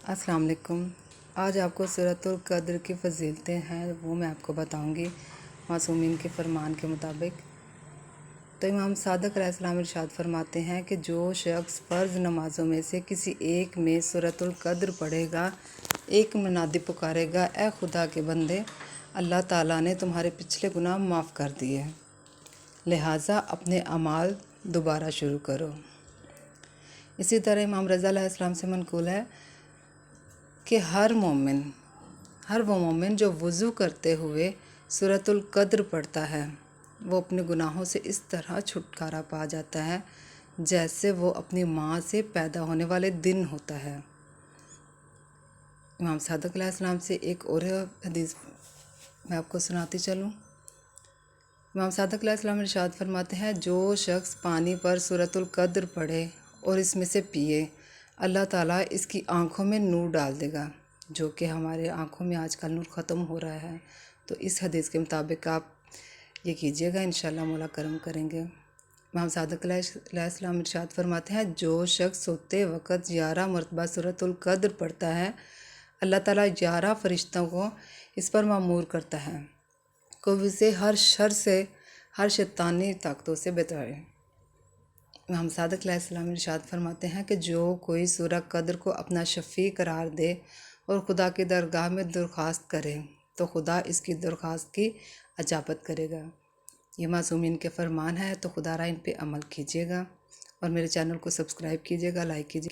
السلام علیکم۔ آج آپ کو سورۃ القدر کی فضیلتیں ہیں وہ میں آپ کو بتاؤں گی معصومین کے فرمان کے مطابق۔ تو امام صادق علیہ السلام ارشاد فرماتے ہیں کہ جو شخص فرض نمازوں میں سے کسی ایک میں سورۃ القدر پڑھے گا، ایک منادی پکارے گا، اے خدا کے بندے، اللہ تعالیٰ نے تمہارے پچھلے گناہ معاف کر دیے، لہٰذا اپنے اعمال دوبارہ شروع کرو۔ اسی طرح امام رضا علیہ السلام سے منقول ہے کہ ہر وہ مومن جو وضو کرتے ہوئے سورۃ القدر پڑھتا ہے وہ اپنے گناہوں سے اس طرح چھٹکارا پا جاتا ہے جیسے وہ اپنی ماں سے پیدا ہونے والے دن ہوتا ہے۔ امام صادق علیہ السلام سے ایک اور حدیث میں آپ کو سناتی چلوں۔ امام صادق علیہ السلام ارشاد فرماتے ہیں، جو شخص پانی پر سورۃ القدر پڑھے اور اس میں سے پیے، اللہ تعالیٰ اس کی آنکھوں میں نور ڈال دے گا، جو کہ ہمارے آنکھوں میں آج کل نور ختم ہو رہا ہے۔ تو اس حدیث کے مطابق آپ یہ کیجیے گا، انشاءاللہ مولا کرم کریں گے۔ امام صادق علیہ السلام ارشاد فرماتے ہیں، جو شخص سوتے وقت 11 مرتبہ سورۃ القدر پڑھتا ہے، اللہ تعالیٰ 11 فرشتوں کو اس پر مامور کرتا ہے کہ اسے ہر شر سے، ہر شیطانی طاقتوں سے بچائے۔ امام صادق علیہ السلام ارشاد فرماتے ہیں کہ جو کوئی سورہ قدر کو اپنا شفیع قرار دے اور خدا کی درگاہ میں درخواست کرے تو خدا اس کی درخواست کی اجابت کرے گا۔ یہ معصومین کے فرمان ہے، تو خدا را ان پہ عمل کیجیے گا اور میرے چینل کو سبسکرائب کیجیے گا، لائک کیجیے گا۔